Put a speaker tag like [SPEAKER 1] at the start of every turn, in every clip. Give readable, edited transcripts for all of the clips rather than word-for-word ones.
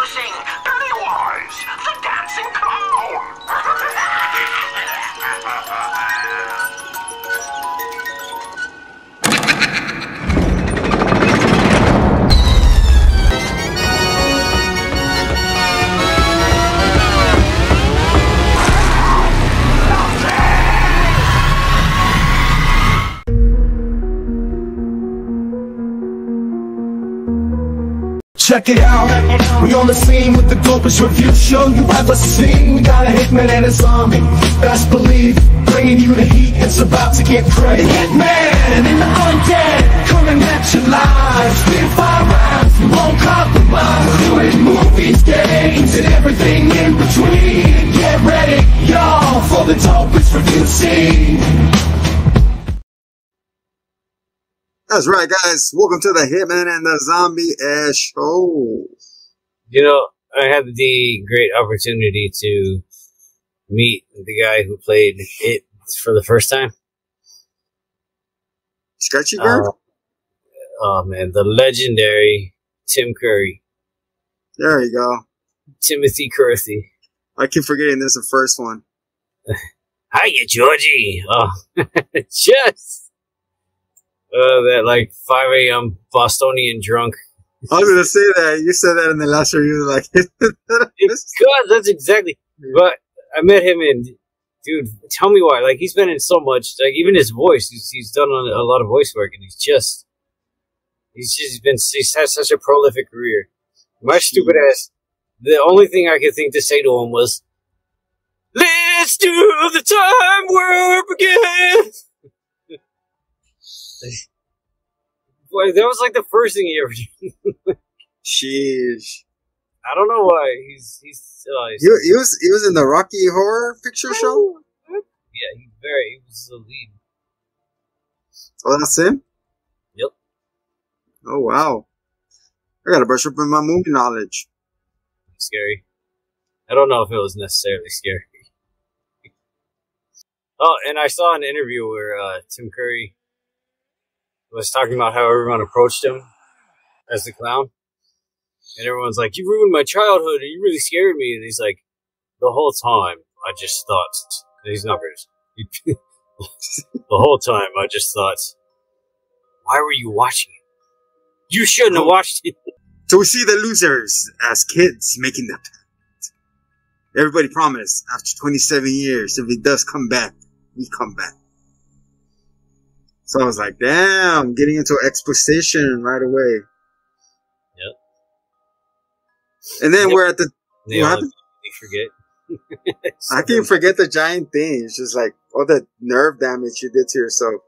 [SPEAKER 1] Introducing Pennywise, the dancing clown.
[SPEAKER 2] Check it out, we on the scene with the dopest review show you ever seen. We got a hitman and a zombie, best believe, bringing you the heat, it's about to get crazy. Hitman and the undead, coming at you live. Spit 5 rounds, we won't compromise. We're doing movies, games, and everything in between. Get ready, y'all, for the dopest review scene.
[SPEAKER 3] That's right, guys. Welcome to the Hitman and the Zombie Show.
[SPEAKER 4] You know, I had the great opportunity to meet the guy who played it for the first time.
[SPEAKER 3] Stretchy girl?
[SPEAKER 4] Oh, man. The legendary Tim Curry.
[SPEAKER 3] There you go.
[SPEAKER 4] Timothy Curry.
[SPEAKER 3] I keep forgetting this is the first one.
[SPEAKER 4] Hiya, Georgie. Oh, just... that like 5 a.m. Bostonian drunk.
[SPEAKER 3] I was gonna say that. You said that in the last review, like
[SPEAKER 4] God, that's exactly. But I met him and dude, tell me why. Like he's been in so much. Like even his voice, he's done a lot of voice work, and he's had such a prolific career. My stupid ass. The only thing I could think to say to him was, "Let's do the time warp again." Boy, that was like the first thing he ever did.
[SPEAKER 3] Sheesh.
[SPEAKER 4] I don't know why. He
[SPEAKER 3] was in the Rocky Horror Picture Show?
[SPEAKER 4] Yeah, he was the lead.
[SPEAKER 3] Oh, that's him?
[SPEAKER 4] Yep.
[SPEAKER 3] Oh, wow. I gotta brush up on my movie knowledge.
[SPEAKER 4] Scary. I don't know if it was necessarily scary. Oh, and I saw an interview where Tim Curry was talking about how everyone approached him as the clown. And everyone's like, "You ruined my childhood, and you really scared me." And he's like, "The whole time, I just thought..." He's not British. The whole time, I just thought, why were you watching it? You shouldn't have watched it.
[SPEAKER 3] So we see the losers as kids making the pact. Everybody promised, after 27 years, if he does come back, we come back. So I was like, damn, getting into exposition right away.
[SPEAKER 4] Yep.
[SPEAKER 3] And then we're at the... What happened?
[SPEAKER 4] Forget.
[SPEAKER 3] I can't forget the giant thing. It's just like all the nerve damage you did to yourself.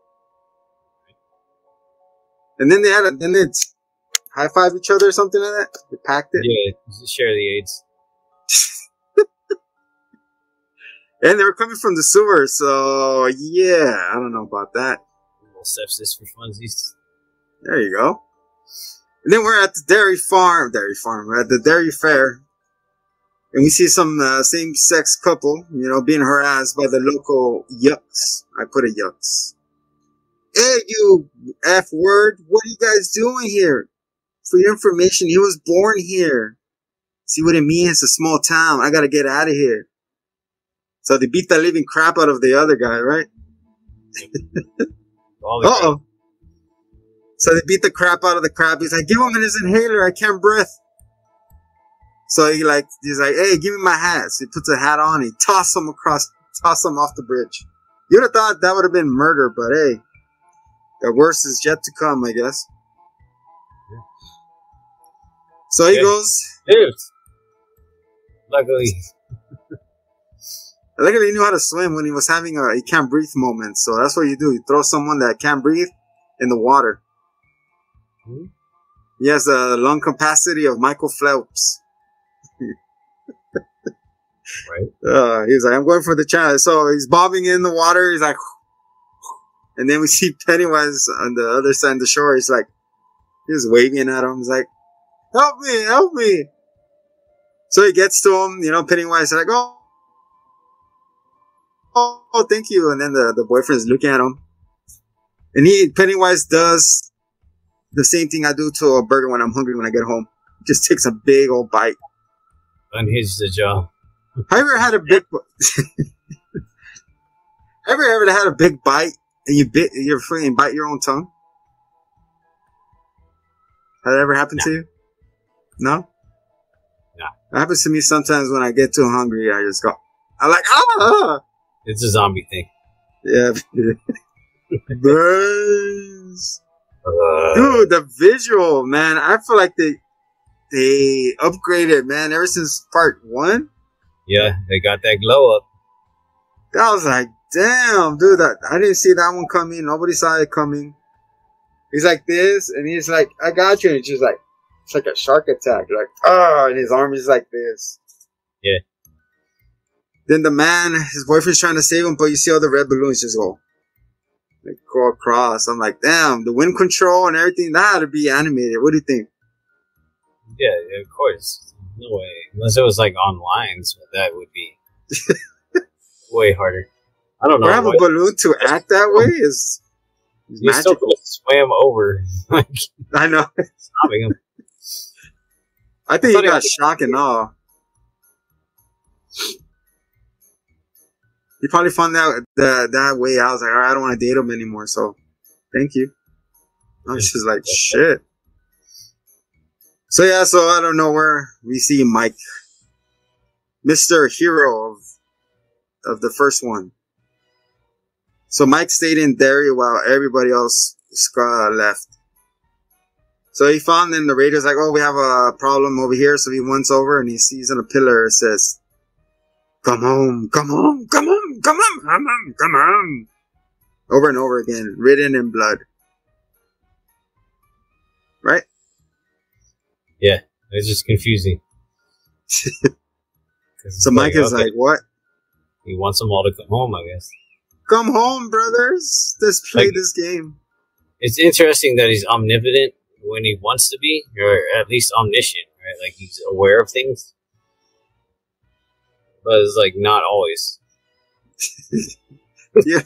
[SPEAKER 3] And then they high five each other or something like that. They packed it.
[SPEAKER 4] Yeah, share the AIDS.
[SPEAKER 3] And they were coming from the sewer, so yeah, I don't know about that.
[SPEAKER 4] Sepsis for funsies.
[SPEAKER 3] There you go. And then we're at the dairy farm. We're at the dairy fair. And we see some same-sex couple, you know, being harassed by the local yucks. I put a yucks. Hey, you F word. What are you guys doing here? For your information, he was born here. See what it means? It's a small town. I gotta get out of here. So they beat the living crap out of the other guy, right? Uh-oh. So they beat the crap out of the crab. He's like, give him his inhaler. I can't breathe. So he's like, hey, give me my hat. So he puts a hat on. He tosses him off the bridge. You would have thought that would have been murder, but hey, the worst is yet to come, I guess. Yeah. So he goes.
[SPEAKER 4] Dude. Luckily
[SPEAKER 3] he knew how to swim when he was having a he can't breathe moment. So that's what you do. You throw someone that can't breathe in the water. Mm-hmm. He has the lung capacity of Michael Phelps.
[SPEAKER 4] Right.
[SPEAKER 3] He's like, I'm going for the challenge. So he's bobbing in the water. He's like, and then we see Pennywise on the other side of the shore. He's like, he's waving at him. He's like, help me, help me. So he gets to him, you know, Pennywise is like, oh, thank you. And then the boyfriend's looking at him. And Pennywise does the same thing I do to a burger when I'm hungry when I get home. Just takes a big old bite.
[SPEAKER 4] Unhinged the jaw.
[SPEAKER 3] Have you ever had a big? Have you ever had a big bite and you freaking bite your own tongue? Has that ever happened to you? No?
[SPEAKER 4] No.
[SPEAKER 3] It happens to me sometimes when I get too hungry. I just go, I'm like, ah!
[SPEAKER 4] It's a zombie thing.
[SPEAKER 3] Yeah. Burns. Dude, the visual, man. I feel like they upgraded, man, ever since part 1.
[SPEAKER 4] Yeah, they got that glow up.
[SPEAKER 3] I was like, damn, dude, I didn't see that one coming. Nobody saw it coming. He's like this, and he's like, I got you. And it's just like, it's like a shark attack. You're like, oh, and his arm is like this.
[SPEAKER 4] Yeah.
[SPEAKER 3] Then the man, his boyfriend's trying to save him, but you see all the red balloons just go across. I'm like, damn, the wind control and everything, that had to be animated. What do you think?
[SPEAKER 4] Yeah, of course. No way. Unless it was like online, so that would be way harder. I don't know.
[SPEAKER 3] Or have a balloon to act that way is
[SPEAKER 4] you still could have swam over. Like,
[SPEAKER 3] I know.
[SPEAKER 4] Stopping him.
[SPEAKER 3] I think he got shock and awe. He probably found out that way. I was like, all right, I don't want to date him anymore. So, thank you. I was just like, shit. So yeah, so out of nowhere, we see Mike, Mr. Hero of the first one. So Mike stayed in Derry while everybody else left. So he found in the radio's like, oh, we have a problem over here. So he went over and he sees on a pillar, it says, come home, come home, come home, come home, come home, come home. Over and over again, written in blood. Right?
[SPEAKER 4] Yeah, it's just confusing.
[SPEAKER 3] So Mike is like, what?
[SPEAKER 4] He wants them all to come home, I guess.
[SPEAKER 3] Come home, brothers. Let's play this game.
[SPEAKER 4] It's interesting that he's omnipotent when he wants to be, or at least omniscient, right? Like he's aware of things. But it's like not always.
[SPEAKER 3] Yeah,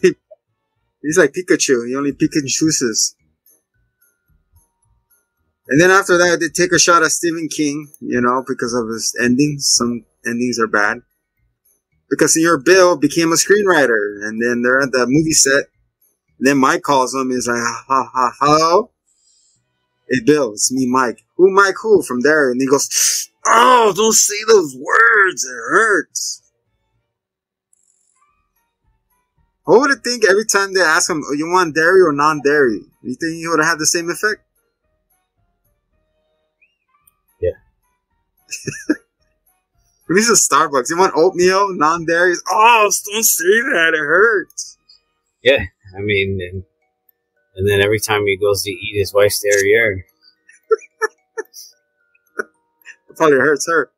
[SPEAKER 3] he's like Pikachu. He only Pikachu's. And then after that, they take a shot at Stephen King, you know, because of his endings. Some endings are bad. Because Senor Bill became a screenwriter. And then they're at the movie set. And then Mike calls him. He's like, hello? Hey, Bill, it's me, Mike. Who, Mike? Who? From there. And he goes, oh, don't say those words. It hurts. What would it think every time they ask him, oh, you want dairy or non-dairy? You think he would have had the same effect?
[SPEAKER 4] Yeah.
[SPEAKER 3] At least it's Starbucks. You want oatmeal, non-dairy? Oh, don't say that. It hurts.
[SPEAKER 4] Yeah. I mean, and then every time he goes to eat his wife's derriere.
[SPEAKER 3] It probably hurts her.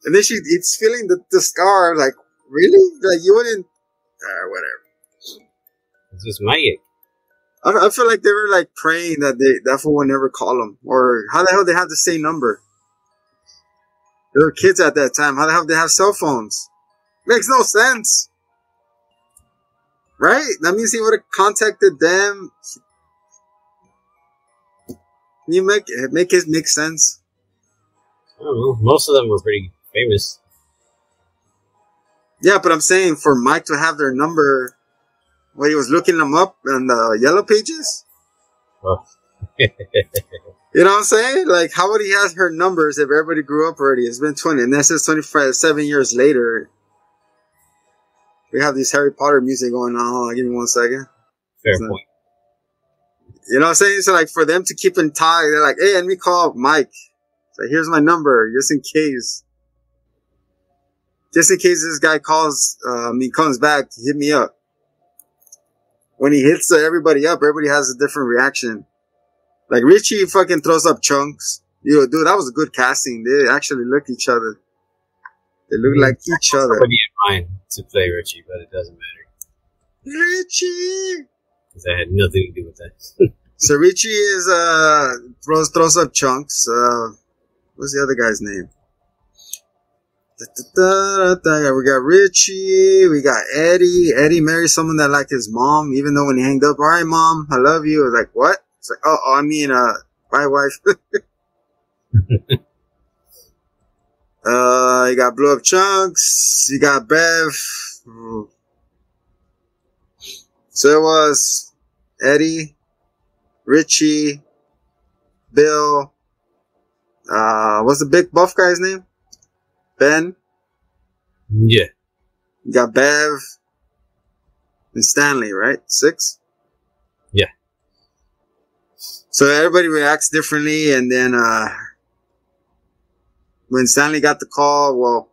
[SPEAKER 3] And then it's feeling the scar. Like, really? Like, you wouldn't... whatever.
[SPEAKER 4] It's just magic.
[SPEAKER 3] I feel like they were like praying that that fool would never call them. Or how the hell they have the same number? They were kids at that time. How the hell they have cell phones? Makes no sense. Right? That means he would have contacted them. Can you make it make sense?
[SPEAKER 4] I don't know. Most of them were pretty famous.
[SPEAKER 3] Yeah, but I'm saying for Mike to have their number when he was looking them up on the yellow pages.
[SPEAKER 4] Oh.
[SPEAKER 3] You know what I'm saying? Like, how would he have her numbers if everybody grew up already? It's been 20, and this is 27 years later. We have this Harry Potter music going on. Hold on, give me 1 second.
[SPEAKER 4] Fair point.
[SPEAKER 3] You know what I'm saying? So, like, for them to keep in touch, they're like, hey, let me call Mike. So, here's my number, just in case. Just in case this guy calls, he comes back, hit me up. When he hits everybody up, everybody has a different reaction. Like, Richie fucking throws up chunks. Yo, dude, that was a good casting. They actually look each other. They look like each other.
[SPEAKER 4] Somebody in mind to play Richie, but it doesn't matter.
[SPEAKER 3] Richie!
[SPEAKER 4] Because that had nothing to do with that.
[SPEAKER 3] So Richie is, throws up chunks. What's the other guy's name? We got Richie. We got Eddie. Eddie married someone that liked his mom, even though when he hanged up, all right, mom, I love you. I was like, what? It's like, oh, I mean, my wife. You got Blow Up Chunks. You got Bev. So it was Eddie, Richie, Bill. What's the big buff guy's name? Ben.
[SPEAKER 4] Yeah.
[SPEAKER 3] You got Bev and Stanley, right? 6.
[SPEAKER 4] Yeah.
[SPEAKER 3] So everybody reacts differently, and then when Stanley got the call, well,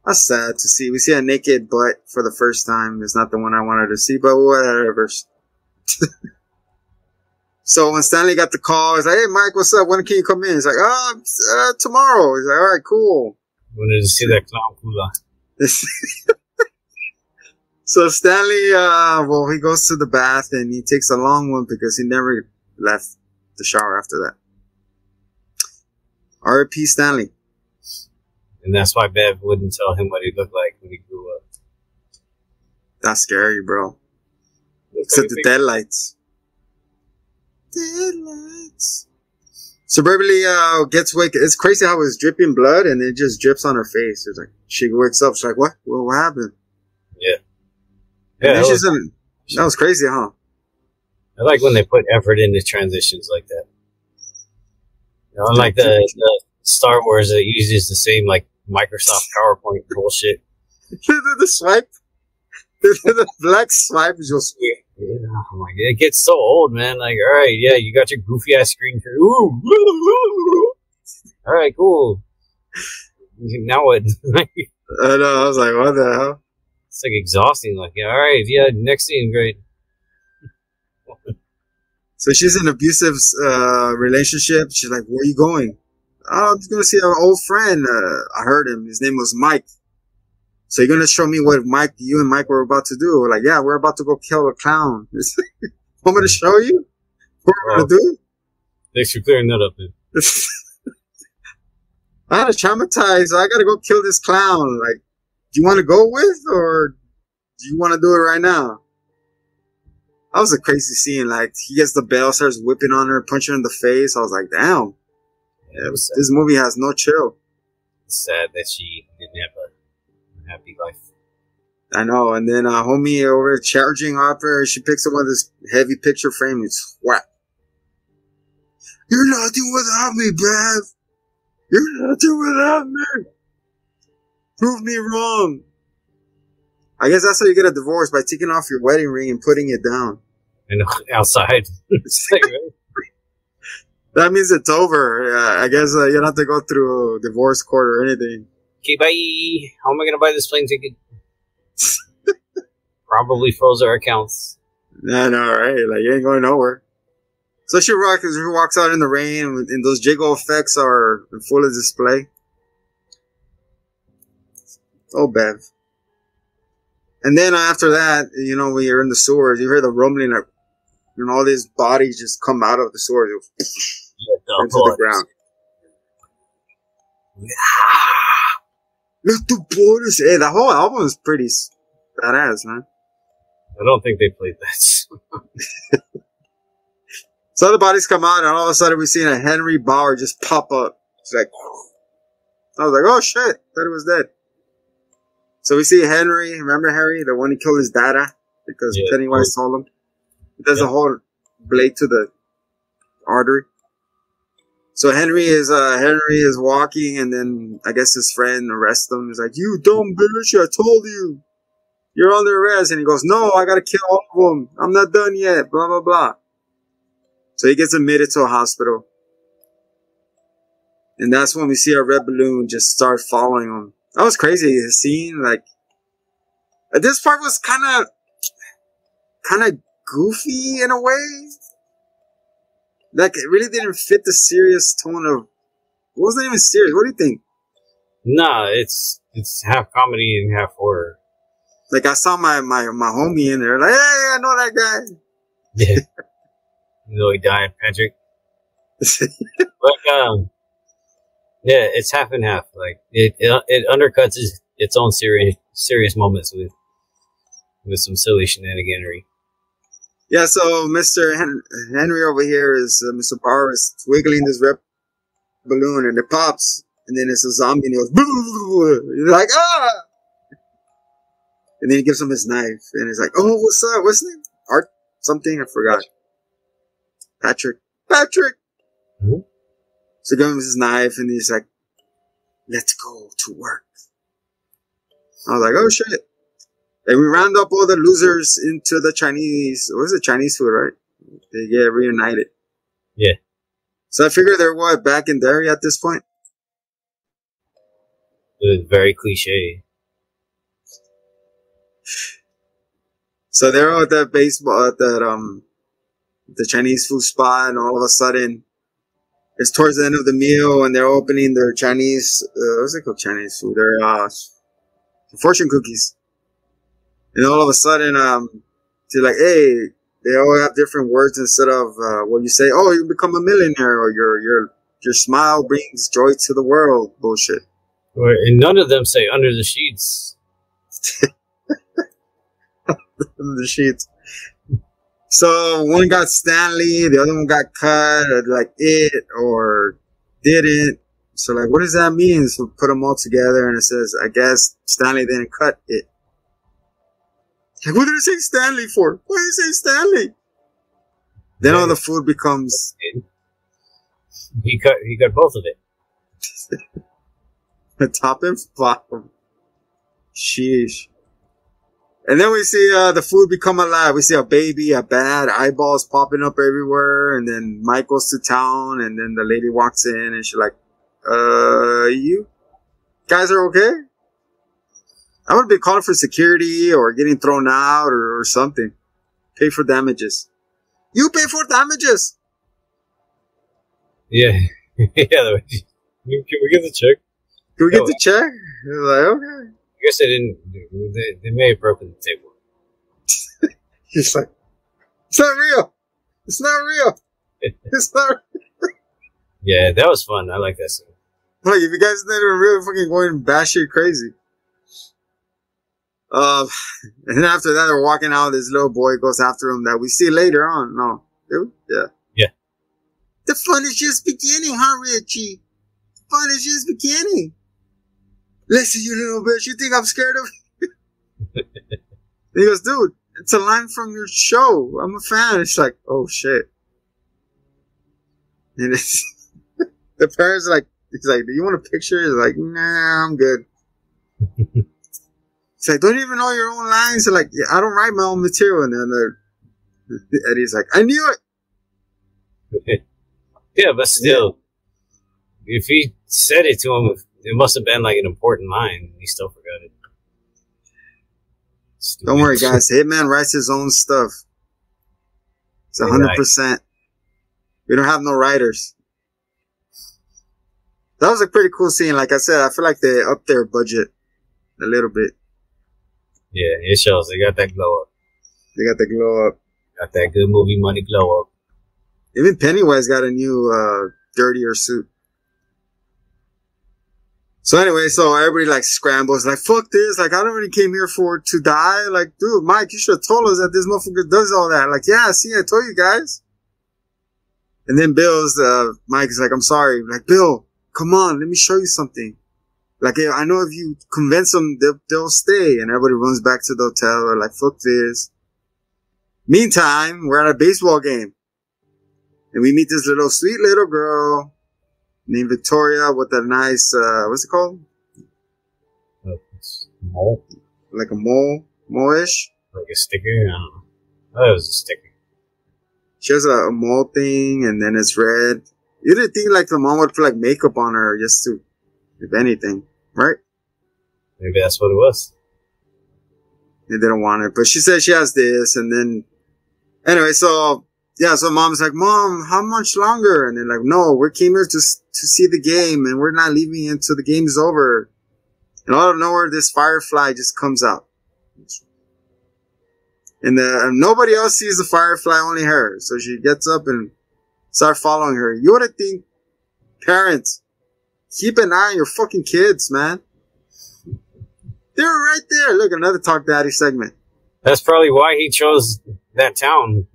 [SPEAKER 3] that's sad to see. We see a naked butt for the first time. It's not the one I wanted to see, but whatever. So when Stanley got the call, he's like, "Hey, Mike, what's up? When can you come in?" He's like, tomorrow." He's like, "All right, cool."
[SPEAKER 4] Wanted to see that clown kula.
[SPEAKER 3] So Stanley, well, he goes to the bath and he takes a long one because he never left the shower after that. R.I.P. Stanley.
[SPEAKER 4] And that's why Bev wouldn't tell him what he looked like when he grew up.
[SPEAKER 3] That's scary, bro. Except the deadlights. Deadlights. So Beverly gets wake. It's crazy how it's dripping blood and it just drips on her face. It's like she wakes up. She's like, "What? What happened?"
[SPEAKER 4] Yeah.
[SPEAKER 3] Yeah. That was crazy, huh?
[SPEAKER 4] I like when they put effort into transitions like that. You know, unlike the Star Wars that uses the same like Microsoft PowerPoint bullshit.
[SPEAKER 3] The swipe, the black swipe is just weird.
[SPEAKER 4] Yeah, oh my God. It gets so old, man. Like, all right, yeah, you got your goofy ass screen. Ooh, all right, cool. Now what?
[SPEAKER 3] I know. I was like, what the hell?
[SPEAKER 4] It's like exhausting. Like, yeah, all right, yeah, next scene, great.
[SPEAKER 3] So she's in an abusive relationship. She's like, "Where are you going?" "Oh, I'm just gonna see an old friend. I heard him. His name was Mike. So you're gonna show me what you and Mike were about to do?" We're like, "Yeah, we're about to go kill a clown." Want me to show you what we're gonna do?
[SPEAKER 4] Thanks for clearing that up, dude.
[SPEAKER 3] I had a traumatized. I gotta go kill this clown. Like, do you want to go with, or do you want to do it right now? That was a crazy scene. Like, he gets the bell, starts whipping on her, punching her in the face. I was like, damn. Yeah, this movie has no chill.
[SPEAKER 4] It's sad that she didn't have a happy life.
[SPEAKER 3] I know. And then homie over charging off her, she picks up one of this heavy picture frame and whap. "You're nothing without me, Bev. You're nothing without me. Prove me wrong." I guess that's how you get a divorce, by taking off your wedding ring and putting it down.
[SPEAKER 4] And outside.
[SPEAKER 3] That means it's over. I guess you don't have to go through a divorce court or anything.
[SPEAKER 4] Okay, bye. How am I going to buy this plane ticket? Probably froze our accounts.
[SPEAKER 3] I know, right? Like, you ain't going nowhere. So she walks out in the rain, and those jiggle effects are in full display. Oh, Bev. And then after that, you know, when you're in the sewers, you hear the rumbling, like, and all these bodies just come out of the sewers into the ground. Let the borders. Hey, the whole album is pretty badass, man.
[SPEAKER 4] I don't think they played that.
[SPEAKER 3] So the bodies come out, and all of a sudden we see a Henry Bauer just pop up. It's like, I was like, oh shit, thought he was dead. So we see Henry. Remember Harry, the one who killed his dada because Pennywise told him. He does a whole blade to the artery. So Henry is walking, and then I guess his friend arrests him. He's like, "You dumb bitch! I told you, you're under arrest." And he goes, "No, I gotta kill all of them. I'm not done yet." Blah blah blah. So he gets admitted to a hospital, and that's when we see a red balloon just start following him. That was crazy. The scene, like, this part was kind of goofy in a way. Like, it really didn't fit the serious tone of. It wasn't even serious. What do you think?
[SPEAKER 4] Nah, it's half comedy and half horror.
[SPEAKER 3] Like, I saw my homie in there. Like, hey, I know that guy.
[SPEAKER 4] Yeah. You know he died, Patrick. But yeah, it's half and half. Like it undercuts its own serious moments with some silly shenaniganery.
[SPEAKER 3] Yeah, so Mr. Henry over here is Mr. Bauer is wiggling this red balloon, and it pops, and then it's a zombie, and he goes, you're like, ah! And then he gives him his knife, and he's like, oh, what's up? What's his name? Art something? I forgot. Patrick.
[SPEAKER 4] Mm-hmm.
[SPEAKER 3] So give him his knife, and he's like, let's go to work. I was like, oh shit. And we round up all the losers into the Chinese, what is it, Chinese food, right? They get reunited.
[SPEAKER 4] Yeah.
[SPEAKER 3] So I figured they're what, back in Derry at this point?
[SPEAKER 4] It was very cliche.
[SPEAKER 3] So they're all at that baseball, at that, the Chinese food spot, and all of a sudden, it's towards the end of the meal, and they're opening their Chinese, what's it called, Chinese food? Their, fortune cookies. And all of a sudden, they're like, hey, they all have different words instead of, what you say, oh, you become a millionaire, or your smile brings joy to the world, bullshit.
[SPEAKER 4] And none of them say under the sheets.
[SPEAKER 3] The sheets. So one got Stanley, the other one got cut, or like it, or didn't. So like, what does that mean? So put them all together, and it says, I guess Stanley didn't cut it. Like, what did it say Stanley for? Why did it say Stanley? Then all the food becomes.
[SPEAKER 4] He cut both of it.
[SPEAKER 3] The top and bottom. Sheesh. And then we see the food become alive. We see a baby, a bat, eyeballs popping up everywhere. And then Mike goes to town. And then the lady walks in and she's like, you guys are okay? I would be calling for security or getting thrown out or something. Pay for damages. You pay for damages.
[SPEAKER 4] Yeah. Yeah. Can we get the check?
[SPEAKER 3] Can we get the check? Like, okay.
[SPEAKER 4] I guess they didn't. They may have broken the table.
[SPEAKER 3] He's like, it's not real. It's not real. It's not real.
[SPEAKER 4] Yeah, that was fun. I like that scene.
[SPEAKER 3] Like, if you guys didn't really fucking go and bash shit crazy. And then after that, they're walking out. This little boy goes after him that we see later on. No. Yeah.
[SPEAKER 4] Yeah.
[SPEAKER 3] The fun is just beginning, huh, Richie? Fun is just beginning. Listen, you little bitch, you think I'm scared of you? He goes, dude, it's a line from your show. I'm a fan. It's like, oh shit. And it's, the parents are like, he's like, do you want a picture? He's like, nah, I'm good. It's like, don't you even know your own lines? They're like, yeah, I don't write my own material. And then Eddie's like, I knew it.
[SPEAKER 4] Yeah, but still, if he said it to him, it must have been like an important line. He still forgot it. Stupid.
[SPEAKER 3] Don't worry, guys. Hitman writes his own stuff. It's 100%. We don't have no writers. That was a pretty cool scene. Like I said, I feel like they upped their budget a little bit.
[SPEAKER 4] Yeah, it shows. They got that glow up.
[SPEAKER 3] They got the glow up.
[SPEAKER 4] Got that good movie money glow up.
[SPEAKER 3] Even Pennywise got a new, dirtier suit. So anyway, so everybody like scrambles, like, fuck this. Like, I don't really came here to die. Like, dude, Mike, you should have told us that this motherfucker does all that. Like, yeah, see, I told you guys. And then Mike is like, I'm sorry. Like, Bill, come on, let me show you something. Like, hey, I know if you convince them, they'll stay. And everybody runs back to the hotel. They're like, fuck this. Meantime, we're at a baseball game. And we meet this sweet little girl named Victoria with a nice, what's it called?
[SPEAKER 4] Mole.
[SPEAKER 3] Like a mole-ish?
[SPEAKER 4] Like a sticker? I don't know. I thought it was a sticker.
[SPEAKER 3] She has a mole thing, and then it's red. You didn't think like the mom would put like makeup on her just to, if anything, right?
[SPEAKER 4] Maybe that's what it was.
[SPEAKER 3] They didn't want it, but she said she has this, and then, anyway, so, yeah, so mom's like, Mom, how much longer? And they're like, no, we came here to see the game, and we're not leaving until the game's over. And out of nowhere, this firefly just comes out. And nobody else sees the firefly, only her. So she gets up and starts following her. You would think, parents, keep an eye on your fucking kids, man. They're right there. Look, another Talk Daddy segment.
[SPEAKER 4] That's probably why he chose that town.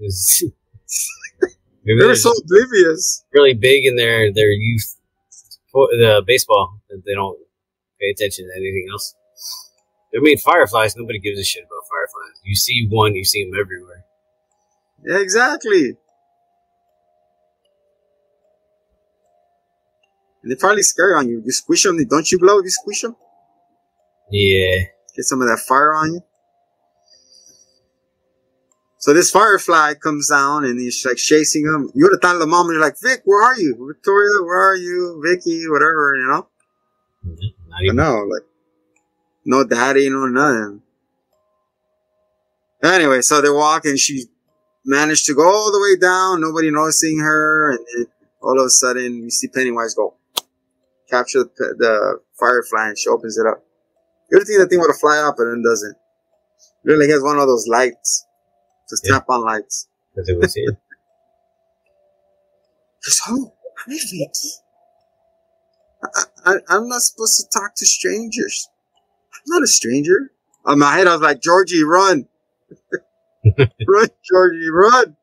[SPEAKER 3] They were so oblivious.
[SPEAKER 4] Really big in their youth the baseball. They don't pay attention to anything else. They made fireflies. Nobody gives a shit about fireflies. You see one, you see them everywhere.
[SPEAKER 3] Yeah, exactly. And they probably scare on you. You squish them. Don't you glow if you squish them?
[SPEAKER 4] Yeah.
[SPEAKER 3] Get some of that fire on you. So this firefly comes down and he's like chasing him. You would have thought the mom was like, Vic, where are you? Victoria, where are you? Vicky, whatever, you know?
[SPEAKER 4] Not even.
[SPEAKER 3] I know, like, no daddy, no nothing. Anyway, so they walk and she managed to go all the way down, nobody noticing her, and then all of a sudden you see Pennywise go capture the firefly and she opens it up. You would think the thing would have fly up and then doesn't. Really has one of those lights. Just tap on lights.
[SPEAKER 4] Because it was here.
[SPEAKER 3] Just, oh, hey, Vicky. I'm not supposed to talk to strangers. I'm not a stranger. On my head, I was like, Georgie, run. Run, Georgie, run.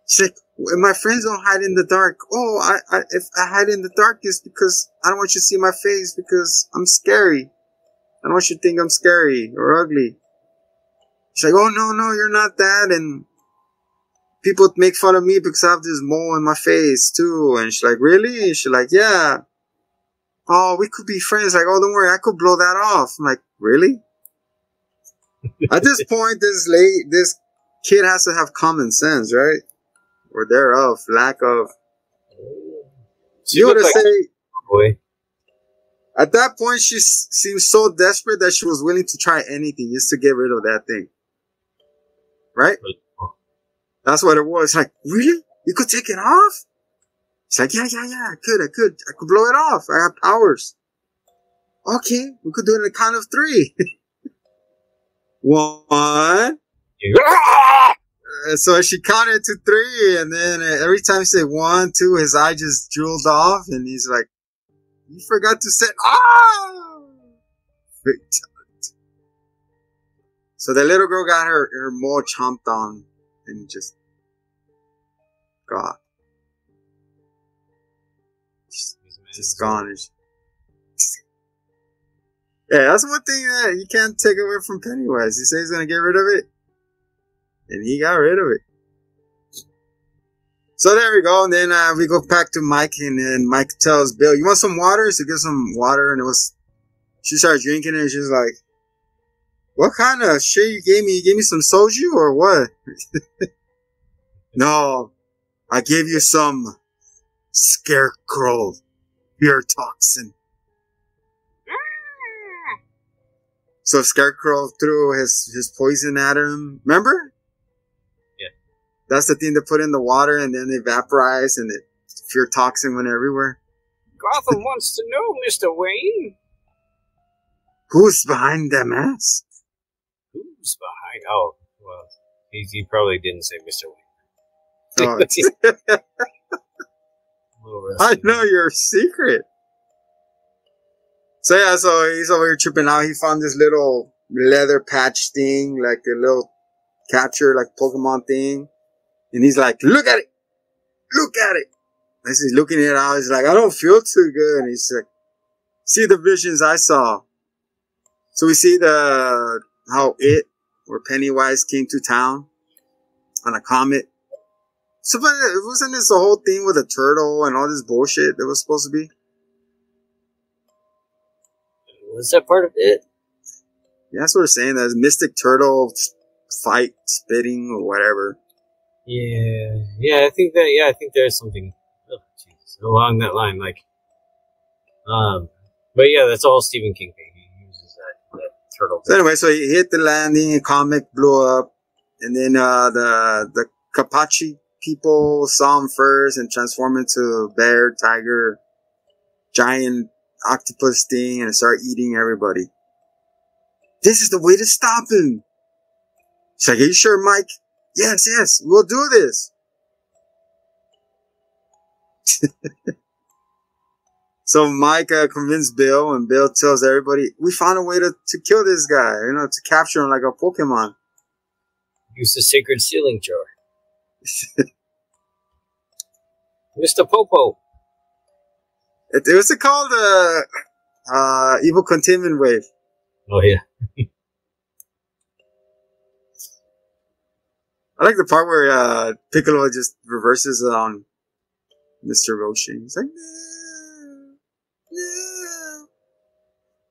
[SPEAKER 3] She's like, my friends don't hide in the dark. Oh, if I hide in the dark, it's because I don't want you to see my face because I'm scary. I don't want you to think I'm scary or ugly. She's like, oh, no, you're not that. And people make fun of me because I have this mole in my face, too. And she's like, really? And she's like, yeah. Oh, we could be friends. Like, oh, don't worry, I could blow that off. I'm like, really? At this point, this kid has to have common sense, right? Or thereof, lack of. You would say,
[SPEAKER 4] boy.
[SPEAKER 3] At that point, she seemed so desperate that she was willing to try anything just to get rid of that thing. Right? That's what it was. Like, really? You could take it off? She's like, yeah, I could blow it off. I have powers. Okay, we could do it in a count of 3. 1. So she counted to 3, and then every time she said 1, 2, his eye just drooled off, and he's like, you forgot to say, So the little girl got her mole chomped on and just got. Just gone. Yeah, that's one thing that you can't take away from Pennywise. He says he's going to get rid of it. And he got rid of it. So there we go. And then we go back to Mike. And then Mike tells Bill, you want some water? So he gives some water. And she starts drinking it. And she's like, what kind of shit you gave me? You gave me some soju or what? No, I gave you some scarecrow fear toxin. So Scarecrow threw his poison at him. Remember?
[SPEAKER 4] Yeah.
[SPEAKER 3] That's the thing they put in the water and then it vaporized and fear toxin went everywhere.
[SPEAKER 4] Gotham wants to know, Mr. Wayne.
[SPEAKER 3] Who's behind that mask?
[SPEAKER 4] Who's behind? Oh, well, he probably didn't say Mr. Wayne.
[SPEAKER 3] Oh, I know your secret. So yeah, so he's over here tripping out. He found this little leather patch thing, like a little catcher, like Pokemon thing. And he's like, look at it! Look at it! As he's looking it out, he's like, I don't feel too good. And he's like, see the visions I saw. So we see where Pennywise came to town on a comet. So but wasn't this the whole thing with a turtle and all this bullshit that was supposed to be?
[SPEAKER 4] Was that part of it?
[SPEAKER 3] Yeah, that's what we're saying. That mystic turtle fight, spitting, or whatever.
[SPEAKER 4] Yeah, I think there's something along that line, like, but yeah, that's all Stephen King thing. He uses that turtle.
[SPEAKER 3] So anyway, so he hit the landing, comic blew up, and then the Kapachi people saw him first and transformed into bear, tiger, giant octopus thing and start eating everybody. This is the way to stop him. She's like, are you sure, Mike? Yes, we'll do this. So Mike convinced Bill, and Bill tells everybody, we found a way to kill this guy, to capture him like a Pokemon.
[SPEAKER 4] Use the sacred sealing jar. Mr. Popo.
[SPEAKER 3] It was called Evil Containment Wave.
[SPEAKER 4] Oh yeah.
[SPEAKER 3] I like the part where Piccolo just reverses it on Mr. Roshi. He's like, no, no.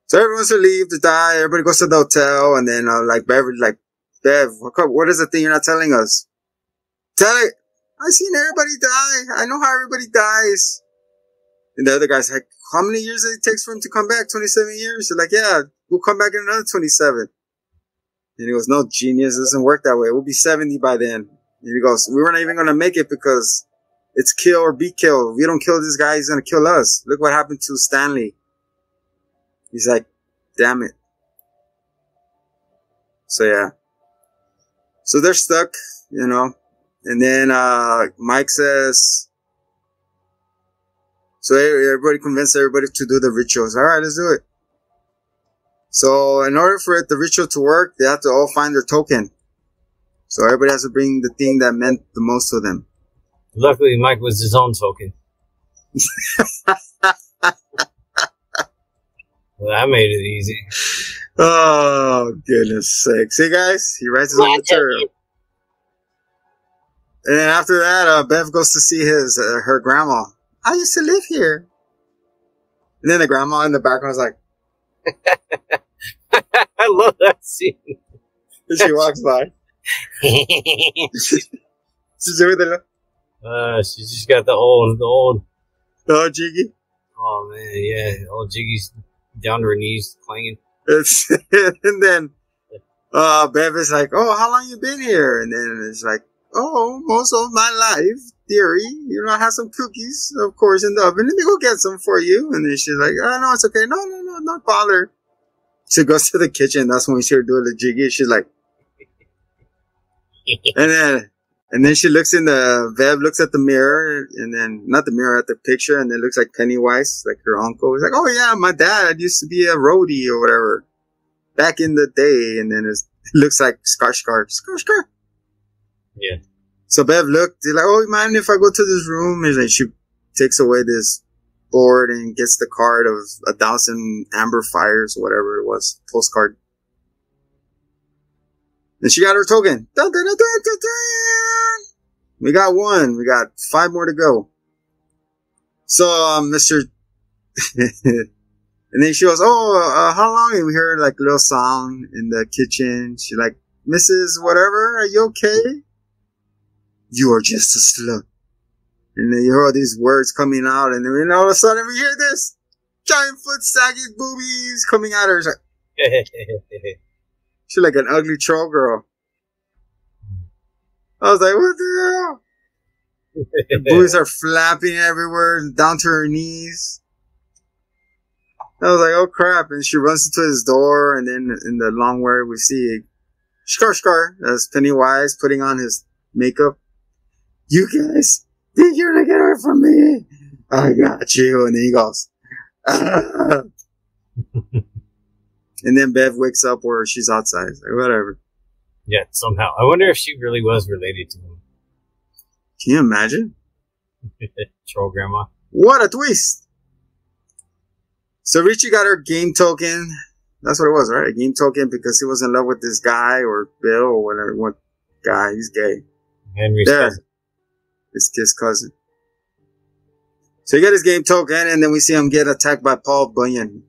[SPEAKER 3] So everyone's to leave to die. Everybody goes to the hotel, and then like Beverly, like, Bev, what is the thing you're not telling us? Tell it. I've seen everybody die. I know how everybody dies. And the other guy's like, how many years does it take for him to come back? 27 years? They're like, yeah, we'll come back in another 27. And he goes, no, genius, it doesn't work that way. We'll be 70 by then. And he goes, we were not even going to make it because it's kill or be killed. If we don't kill this guy, he's going to kill us. Look what happened to Stanley. He's like, damn it. So yeah. So they're stuck, you know. And then Mike says, so everybody convinced everybody to do the rituals. All right, let's do it. So in order for the ritual to work, they have to all find their token. So everybody has to bring the thing that meant the most to them.
[SPEAKER 4] Luckily, Mike was his own token. Well, that made it easy.
[SPEAKER 3] Oh, goodness sake. See, guys? He writes his own material. And then after that, Bev goes to see her grandma. I used to live here. And then the grandma in the background is like,
[SPEAKER 4] I love that scene.
[SPEAKER 3] And she walks by. She's doing the
[SPEAKER 4] she just got the old.
[SPEAKER 3] Oh, Jiggy.
[SPEAKER 4] Oh man, yeah, old Jiggy's down to her knees, clanging.
[SPEAKER 3] And then Bev is like, "Oh, how long you been here?" And then it's like, "Oh, most of my life, dearie. You know, I have some cookies, of course, in the oven. Let me go get some for you." And then she's like, "Oh no, it's okay. No, not bother." She goes to the kitchen. That's when we see her doing the Jiggy. She's like, and then she looks Bev looks at the mirror, and then, not the mirror, at the picture, and then looks like Pennywise, like her uncle. He's like, oh yeah, my dad used to be a roadie or whatever back in the day. And then it looks like Scar.
[SPEAKER 4] Yeah.
[SPEAKER 3] So Bev looked, he's like, oh, you mind if I go to this room? And then she takes away this board and gets the card of 1,000 amber fires, whatever it was, postcard. And she got her token. Dun, dun, dun, dun, dun, dun. We got one. We got 5 more to go. So, Mr. And then she goes, oh, how long? And we heard like a little song in the kitchen. She's like, Mrs. Whatever, are you okay? You are just a slut. And then you hear all these words coming out, and then all of a sudden we hear this giant foot saggy boobies coming at her. She's like an ugly troll girl. I was like, what the hell? The boobies are flapping everywhere, down to her knees. I was like, oh crap. And she runs into his door, and then in the long word we see Scar. That's Pennywise putting on his makeup. You guys think you're gonna get away from me? I got you. And then he goes, ah. And then Bev wakes up where she's outside. It's like, whatever.
[SPEAKER 4] Yeah, somehow. I wonder if she really was related to him.
[SPEAKER 3] Can you imagine?
[SPEAKER 4] Troll grandma.
[SPEAKER 3] What a twist. So Richie got her game token. That's what it was, right? A game token because he was in love with this guy or Bill or whatever. What guy? He's gay.
[SPEAKER 4] Henry's
[SPEAKER 3] there.
[SPEAKER 4] cousin.
[SPEAKER 3] It's his cousin. So he got his game token, and then we see him get attacked by Paul Bunyan.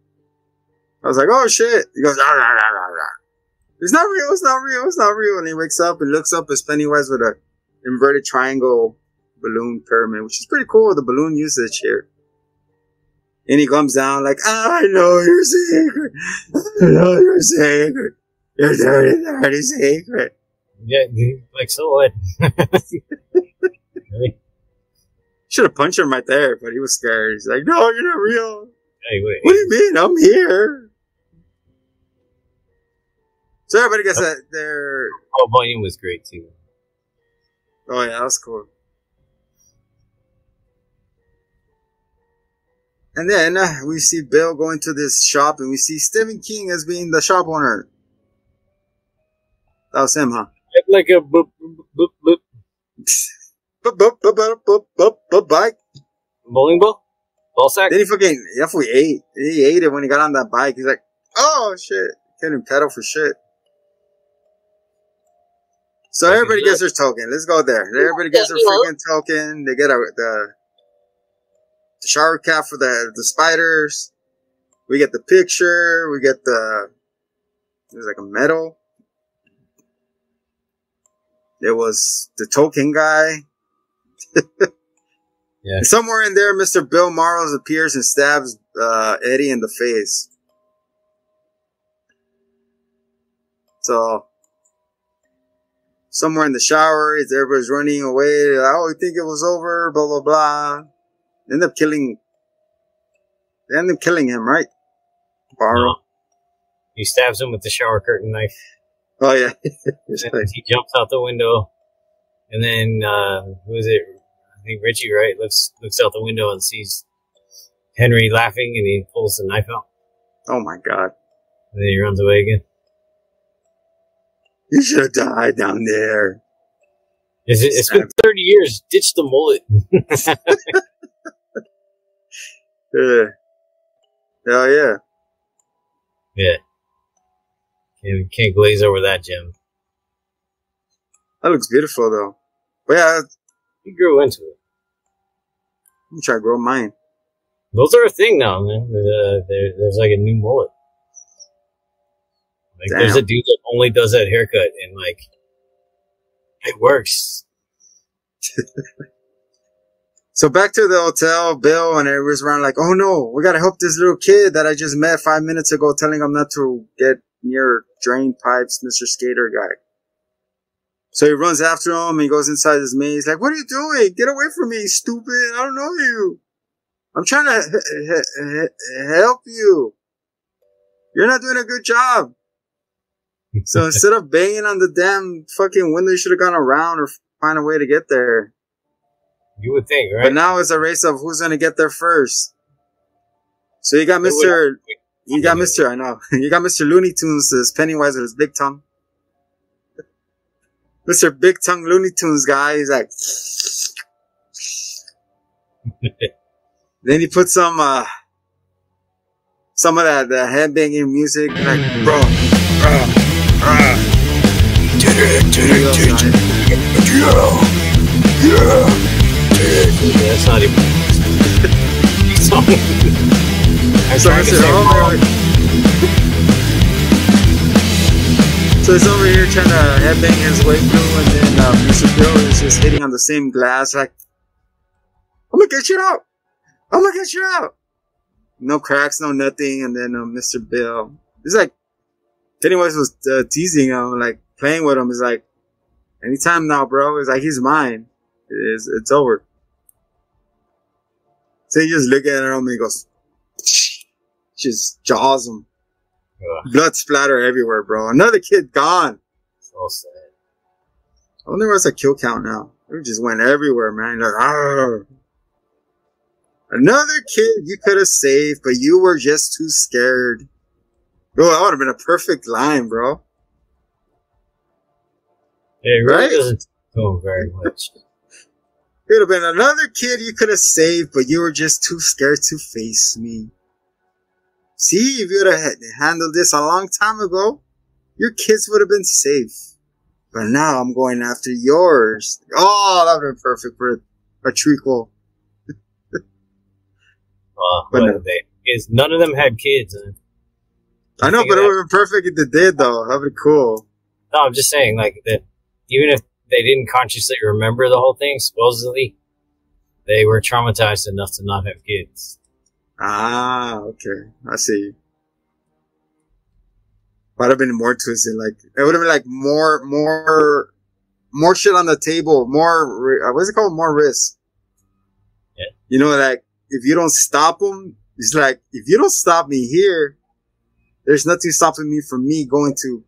[SPEAKER 3] I was like, oh shit. He goes, rah, rah, rah, rah, rah. It's not real. And he wakes up and looks up as Pennywise with a inverted triangle balloon pyramid, which is pretty cool, the balloon usage here. And he comes down like, I know your secret. I know your secret. Your dirty secret.
[SPEAKER 4] Yeah, like, so what? Really?
[SPEAKER 3] Should have punched him right there, but he was scared. He's like, no, you're not real.
[SPEAKER 4] Hey, wait.
[SPEAKER 3] What do you mean? I'm here. So everybody gets that their...
[SPEAKER 4] Oh, Bunyan was great, too.
[SPEAKER 3] Oh, yeah, that was cool. And then we see Bill going to this shop, and we see Stephen King as being the shop owner. That was him, huh?
[SPEAKER 4] Like a boop, boop, boop.
[SPEAKER 3] Bike.
[SPEAKER 4] Bowling ball? Ball sack?
[SPEAKER 3] Then he fucking, definitely ate. He ate it when he got on that bike. He's like, oh shit. Couldn't pedal for shit. So everybody gets their token. Let's go there. Everybody gets their freaking token. They get the shower cap for the spiders. We get the picture. We get there's like a medal. There was the token guy.
[SPEAKER 4] Yeah.
[SPEAKER 3] Somewhere in there, Mr. Bill Morrows appears and stabs Eddie in the face. So, somewhere in the shower, everybody's running away. Oh, we think it was over, blah, blah, blah. They end up killing him, right? Barrow.
[SPEAKER 4] He stabs him with the shower curtain knife.
[SPEAKER 3] Oh, yeah.
[SPEAKER 4] He jumps out the window. And then, who is it? I think Richie, right? Looks out the window and sees Henry laughing, and he pulls the knife out.
[SPEAKER 3] Oh, my God.
[SPEAKER 4] And then he runs away again.
[SPEAKER 3] You should have died down there.
[SPEAKER 4] It's been 30 years. Ditch the mullet.
[SPEAKER 3] Yeah. Hell yeah.
[SPEAKER 4] Yeah. Can't glaze over that, Jim.
[SPEAKER 3] That looks beautiful, though. But yeah,
[SPEAKER 4] He grew into it.
[SPEAKER 3] I'm trying to grow mine.
[SPEAKER 4] Those are a thing now, man. There's like a new mullet. Like, there's a dude that only does that haircut, and like, it works.
[SPEAKER 3] So back to the hotel, Bill and everybody's around like, oh no, we gotta help this little kid that I just met 5 minutes ago telling him not to get near drain pipes, Mr. Skater guy. So he runs after him and he goes inside his maze like, what are you doing? Get away from me, stupid. I don't know you. I'm trying to help you. You're not doing a good job. So instead of banging on the damn fucking window, you should have gone around or find a way to get there.
[SPEAKER 4] You would think, right?
[SPEAKER 3] But now it's a race of who's going to get there first. So you got Mr. I know. You got Mr. Looney Tunes, this Pennywise with his big tongue. Mr. Big Tongue Looney Tunes guy, he's like, then he put some of that headbanging music, like, bro,
[SPEAKER 4] That's not even.
[SPEAKER 3] So he's over here trying to headbang his way through, and then Mr. Bill is just hitting on the same glass, like, I'm gonna get you out! I'm gonna get you out! No cracks, no nothing, and then Mr. Bill, he's like, Pennywise was teasing him, like, playing with him. He's like, anytime now, bro. It's like, he's mine. It's over. So he just look at him and he goes, just jaws him.
[SPEAKER 4] Ugh.
[SPEAKER 3] Blood splatter everywhere, bro. Another kid gone.
[SPEAKER 4] So sad.
[SPEAKER 3] I wonder what's a kill count now. It just went everywhere, man. Like, argh. Another kid you could have saved, but you were just too scared. Bro, that would have been a perfect line, bro.
[SPEAKER 4] Yeah, it really
[SPEAKER 3] Right?
[SPEAKER 4] doesn't go very much.
[SPEAKER 3] It would have been another kid you could have saved, but you were just too scared to face me. See, if you would have handled this a long time ago, your kids would have been safe. But now I'm going after yours. Oh, that would have been perfect for a trequel. But no.
[SPEAKER 4] None of them had kids.
[SPEAKER 3] I know, but it would have been perfect if they did, though. That would be cool.
[SPEAKER 4] No, I'm just saying, like, that even if they didn't consciously remember the whole thing, supposedly, they were traumatized enough to not have kids.
[SPEAKER 3] Ah, okay. I see. Might have been more twisted. Like, it would have been like more shit on the table. More, what's it called? More risk.
[SPEAKER 4] Yeah.
[SPEAKER 3] You know, like, if you don't stop them, it's like, if you don't stop me here, there's nothing stopping me from me going to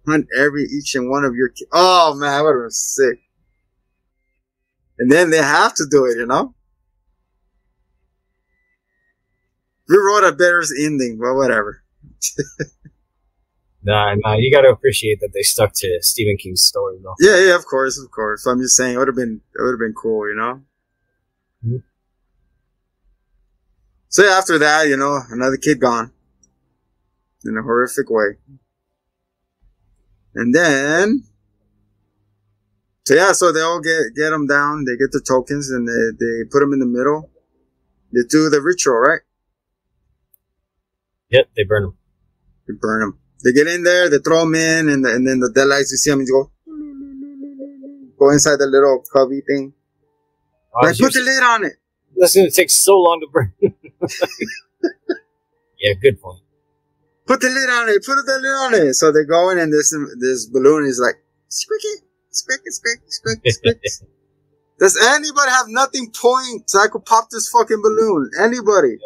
[SPEAKER 3] hunt each and one of your kids. Oh man, I would have been sick. And then they have to do it, you know? We wrote a better ending, but whatever.
[SPEAKER 4] Nah, you gotta appreciate that they stuck to Stephen King's story, though.
[SPEAKER 3] Yeah, of course. So I'm just saying, it would have been cool, you know?
[SPEAKER 4] Mm-hmm.
[SPEAKER 3] So yeah, after that, you know, another kid gone in a horrific way. And then, so yeah, so they all get them down. They get the tokens and they put them in the middle. They do the ritual, right?
[SPEAKER 4] Yep, they burn them.
[SPEAKER 3] They burn them. They get in there, they throw them in, and then the deadlights, you see them, you go inside the little cubby thing. Like, put the lid on it.
[SPEAKER 4] That's going to take so long to burn. Yeah, good point.
[SPEAKER 3] Put the lid on it. Put the lid on it. So they go in, and this balloon is like, squeaky, squeaky, squeaky, squeaky, squeaky. Does anybody have nothing point so I could pop this fucking balloon? Anybody?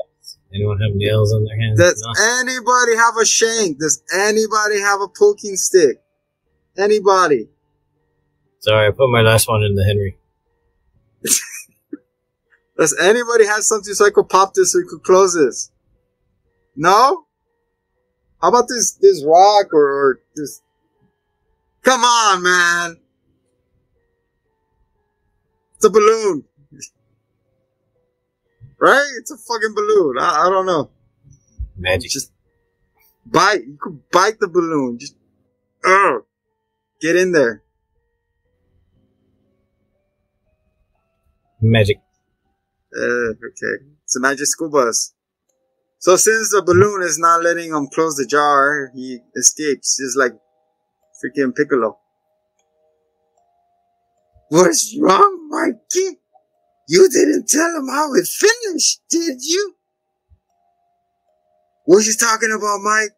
[SPEAKER 4] Anyone have nails on their hands?
[SPEAKER 3] Does
[SPEAKER 4] No?
[SPEAKER 3] anybody have a shank? Does anybody have a poking stick? Anybody?
[SPEAKER 4] Sorry, I put my last one in the Henry.
[SPEAKER 3] Does anybody have something so I could pop this so we could close this? No? How about this rock or this? Come on, man. It's a balloon. Right? It's a fucking balloon. I don't know.
[SPEAKER 4] Magic.
[SPEAKER 3] Just bite. You could bite the balloon. Just, get in there.
[SPEAKER 4] Magic.
[SPEAKER 3] Okay. It's a magic school bus. So since the balloon is not letting him close the jar, he escapes. He's like freaking Piccolo. What's wrong, Mikey? You didn't tell him how it finished, did you? What you talking about, Mike?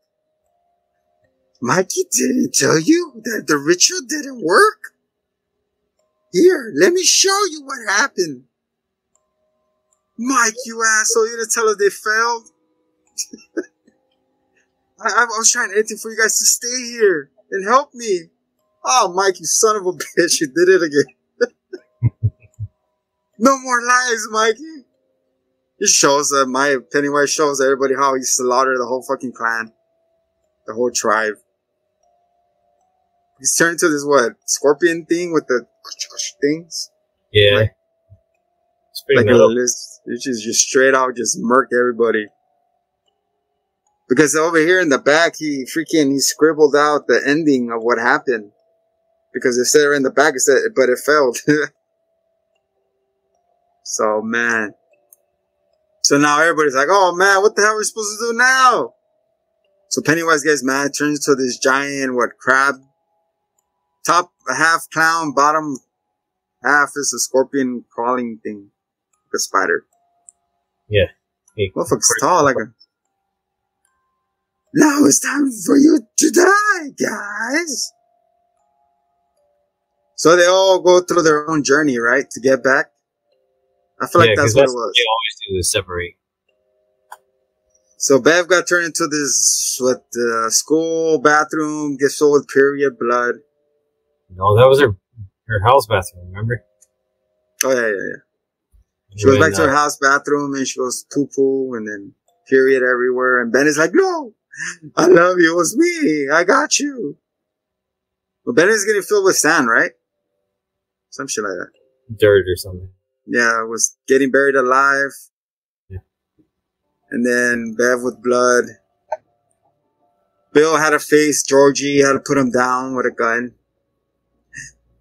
[SPEAKER 3] Mikey didn't tell you that the ritual didn't work? Here, let me show you what happened. Mike, you asshole, you didn't tell us they failed? I was trying anything for you guys to stay here and help me. Oh, Mike, you son of a bitch, you did it again. No more lies, Mikey. He shows Pennywise shows everybody how he slaughtered the whole fucking clan. The whole tribe. He's turned into this, scorpion thing with the things?
[SPEAKER 4] Yeah.
[SPEAKER 3] Like,
[SPEAKER 4] It's pretty
[SPEAKER 3] like
[SPEAKER 4] metal.
[SPEAKER 3] it's just straight out just murked everybody. Because over here in the back, he scribbled out the ending of what happened. Because it said in the back, but it failed. So, man. So now everybody's like, oh man, what the hell are we supposed to do now? So Pennywise gets mad, turns into this giant, crab? Top half clown, bottom half is a scorpion crawling thing. Like a spider.
[SPEAKER 4] Yeah. Hey,
[SPEAKER 3] Motherfucker's tall like a... Now it's time for you to die, guys. So they all go through their own journey, right? To get back. I feel like that's what it was.
[SPEAKER 4] What they always do is separate.
[SPEAKER 3] So Bev got turned into this, school bathroom, gets filled with period blood.
[SPEAKER 4] No, that was her house bathroom, remember?
[SPEAKER 3] Oh, yeah. She goes back to her house bathroom and she goes poo-poo and then period everywhere. And Ben is like, no, I love you. It was me. I got you. But Ben is getting filled with sand, right? Some shit like that.
[SPEAKER 4] Dirt or something.
[SPEAKER 3] Yeah, was getting buried alive.
[SPEAKER 4] Yeah.
[SPEAKER 3] And then Bev with blood. Bill had to face Georgie, had to put him down with a gun.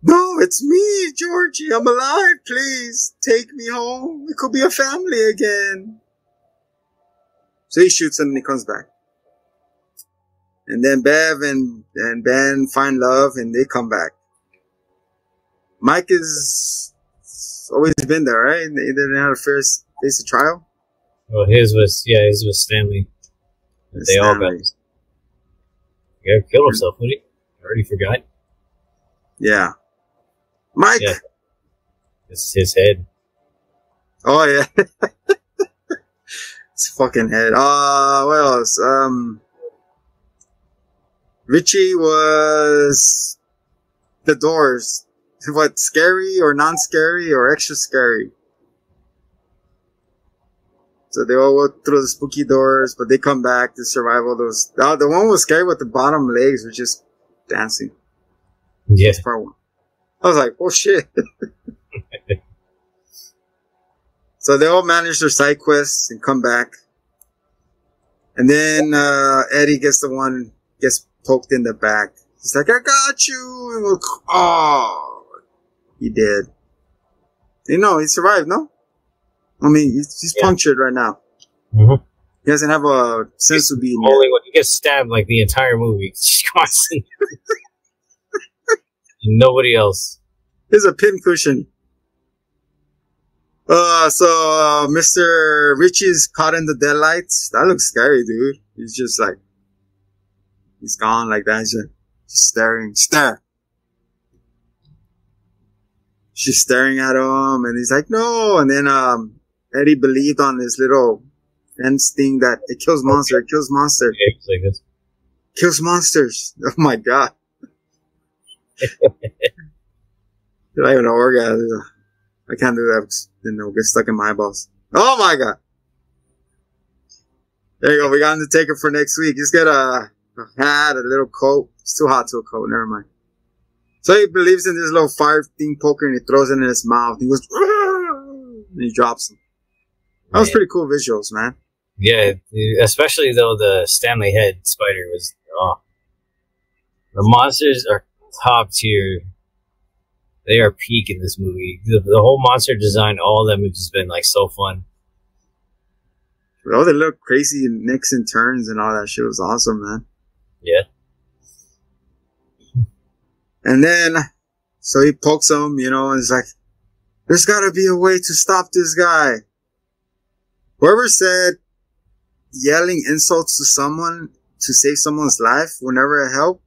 [SPEAKER 3] No, it's me, Georgie. I'm alive. Please take me home. We could be a family again. So he shoots him and he comes back. And then Bev and Ben find love and they come back. Mike is always been there, right? They didn't have to face a trial.
[SPEAKER 4] Well, his was Stanley. They all got. Yeah, killed himself, would he? I already forgot.
[SPEAKER 3] Yeah. Mike.
[SPEAKER 4] Yeah. It's his head.
[SPEAKER 3] Oh yeah. His fucking head. What else? Richie was the Doors. What, scary or non-scary or extra scary? So they all went through the spooky doors, but they come back to survive all those. Oh, the one was scary with the bottom legs, was just dancing.
[SPEAKER 4] Yeah.
[SPEAKER 3] That's part one. I was like, oh shit. So they all manage their side quests and come back. And then Eddie gets poked in the back. He's like, I got you. And we're like, oh, he did. You know, he survived, no? I mean, he's punctured right now.
[SPEAKER 4] Mm-hmm.
[SPEAKER 3] He doesn't have a sense of being
[SPEAKER 4] only when he gets stabbed like the entire movie. Just constant. Nobody else.
[SPEAKER 3] Here's a pincushion. So Mr. Richie's caught in the deadlights. That looks scary, dude. He's just like, he's gone like that. He's just staring. She's staring at him, and he's like, no. And then Eddie believed on his little fence thing that it kills monster. It kills monster.
[SPEAKER 4] Yeah, it's like this.
[SPEAKER 3] Kills monsters. Oh my god. You're like an orgasm. I can't do that. Then it'll get stuck in my eyeballs. Oh my god. There you go. We got him to take it for next week. He's got a hat, a little coat. It's too hot to a coat. Never mind. So he believes in this little fire thing poker and he throws it in his mouth. He goes, and he drops him. That was pretty cool visuals, man.
[SPEAKER 4] Yeah, especially though the Stanley head spider was, the monsters are top tier. They are peak in this movie. The whole monster design, all of them have just been like so fun.
[SPEAKER 3] All the little crazy nicks and turns and all that shit was awesome, man.
[SPEAKER 4] Yeah.
[SPEAKER 3] And then, so he pokes him, you know, and he's like, there's gotta be a way to stop this guy. Whoever said yelling insults to someone to save someone's life will never help,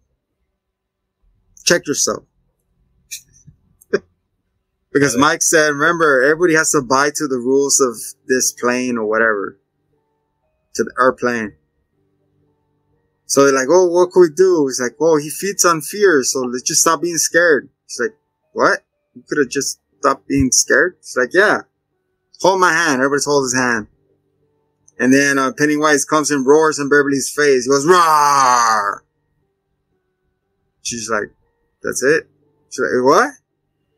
[SPEAKER 3] check yourself. Because Mike said, remember, everybody has to abide to the rules of this plane or whatever. To the airplane. So they're like, oh, what can we do? He's like, oh, he feeds on fear, so let's just stop being scared. He's like, what? You could have just stopped being scared? He's like, yeah. Hold my hand. Everybody's hold his hand. And then Pennywise comes and roars in Beverly's face. He goes, roar! She's like, that's it? She's like, what?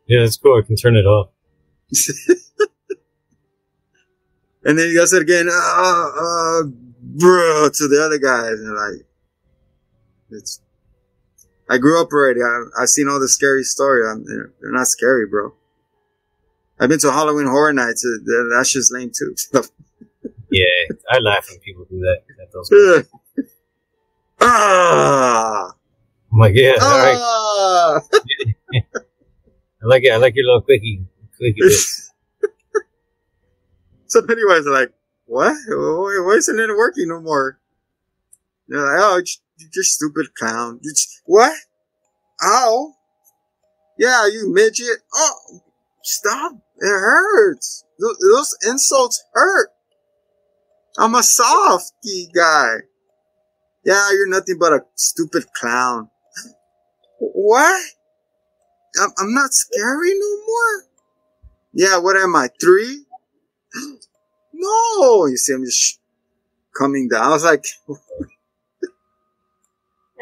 [SPEAKER 4] Yeah, that's cool. I can turn it off.
[SPEAKER 3] And then he does it again, bro, to the other guys. And like, I grew up already. I've seen all the scary stories. They're not scary, bro. I've been to Halloween Horror Nights. That's just lame too.
[SPEAKER 4] Yeah, I laugh when people do that. At those I'm like, yeah, all right. I like it. I like your little quickie bits.
[SPEAKER 3] So Pennywise is like, what? Why isn't it working no more? They're like, oh, you're stupid clown. What? Ow. Yeah, you midget. Oh, stop. It hurts. Those insults hurt. I'm a softy guy. Yeah, you're nothing but a stupid clown. What? I'm not scary no more? Yeah, what am I, 3? No! You see, I'm just coming down. I was like,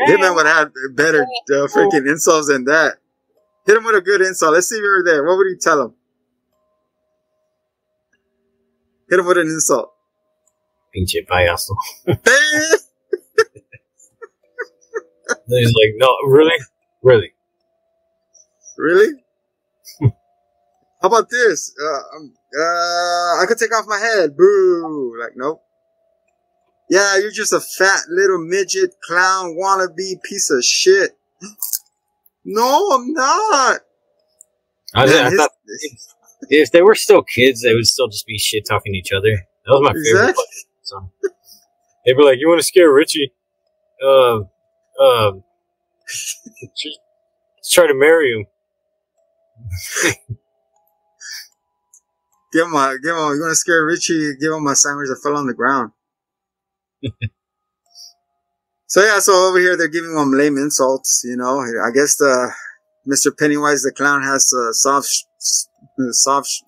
[SPEAKER 3] Hitman would have better freaking insults than that. Hit him with a good insult. Let's see if you were there. What would you tell him? Hit him with an insult.
[SPEAKER 4] Pinche payaso. Then he's like, no, really? Really?
[SPEAKER 3] Really? How about this? I could take off my head. Boo. Like, nope. Yeah, you're just a fat little midget clown wannabe piece of shit. No, I'm not.
[SPEAKER 4] I thought if they were still kids, they would still just be shit talking to each other. That was my favorite part. So they'd be like, "You want to scare Richie? Let's try to marry him."
[SPEAKER 3] Give him. You want to scare Richie? Give him a sandwich that fell on the ground. So yeah, so over here they're giving him lame insults. You know, I guess Mr. Pennywise the clown has soft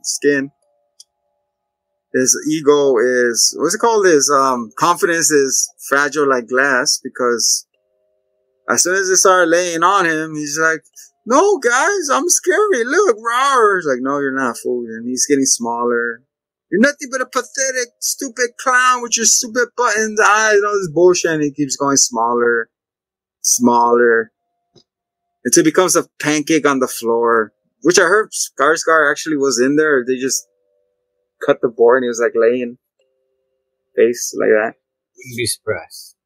[SPEAKER 3] skin. His ego is, what's it called? His confidence is fragile like glass, because as soon as they start laying on him, he's like, "No, guys, I'm scary. Look, roar." He's like, "No, you're not, fool." And he's getting smaller. You're nothing but a pathetic, stupid clown with your stupid buttons, eyes, and all this bullshit. And he keeps going smaller, smaller, until it becomes a pancake on the floor. Which I heard Skarsgård actually was in there. They just cut the board and he was like laying face like that.
[SPEAKER 4] Wouldn't be surprised.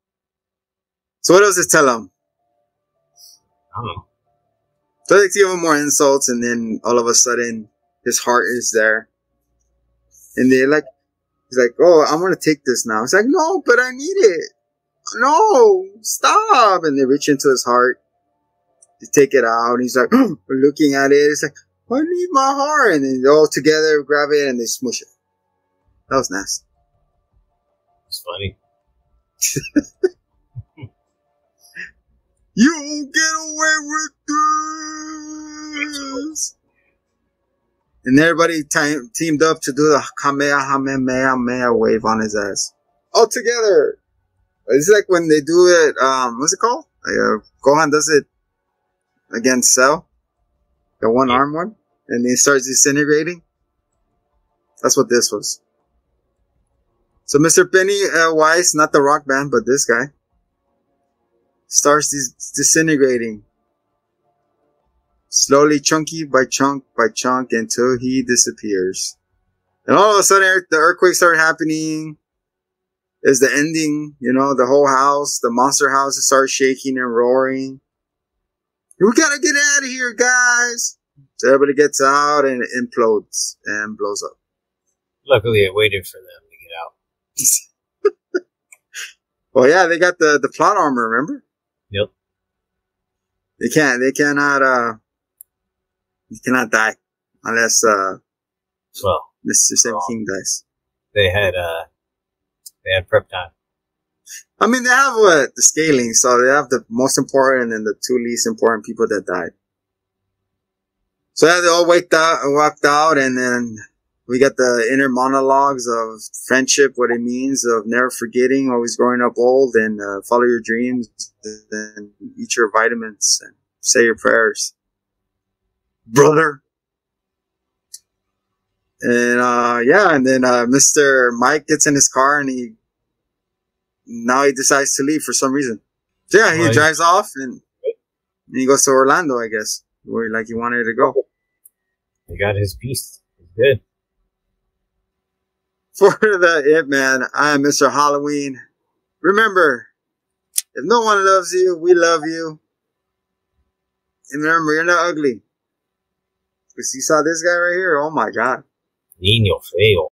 [SPEAKER 3] So what does it tell him?
[SPEAKER 4] I don't know.
[SPEAKER 3] So they give him more insults, and then all of a sudden his heart is there. And they're like, he's like, oh, I'm gonna take this now. He's like, no, but I need it. No, stop. And they reach into his heart. They take it out, and he's like, looking at it. It's like, I need my heart. And then they all together grab it and they smush it. That was nasty.
[SPEAKER 4] It's funny.
[SPEAKER 3] You won't get away with this. And everybody teamed up to do the Kamehameha wave on his ass. All together. It's like when they do it, what's it called? Gohan does it against Cell. The one arm one. And he starts disintegrating. That's what this was. So Mr. Pennywise, not the rock band, but this guy, starts disintegrating. Slowly, chunky by chunk, until he disappears. And all of a sudden, the earthquake started happening. Is the ending, you know, the whole house, the monster house starts shaking and roaring. We gotta get out of here, guys. So everybody gets out and it implodes and blows up.
[SPEAKER 4] Luckily, I waited for them to get out.
[SPEAKER 3] Well, yeah, they got the plot armor, remember?
[SPEAKER 4] Yep.
[SPEAKER 3] You cannot die unless,
[SPEAKER 4] Well,
[SPEAKER 3] Mr. Seven King dies.
[SPEAKER 4] They had prep time.
[SPEAKER 3] I mean, they have the scaling, so they have the most important and then the two least important people that died. So yeah, they all walked out, and then we got the inner monologues of friendship, what it means, of never forgetting, always growing up old, and follow your dreams, and eat your vitamins, and say your prayers. Brother. And and then Mr. Mike gets in his car, and he decides to leave for some reason. So yeah, he drives off, and he goes to Orlando, I guess, where he wanted to go.
[SPEAKER 4] He got his piece. He's good.
[SPEAKER 3] For the It Man, I am Mr. Halloween. Remember, if no one loves you, we love you. And remember, you're not ugly. Because you saw this guy right here, oh my God.
[SPEAKER 4] Niño feo.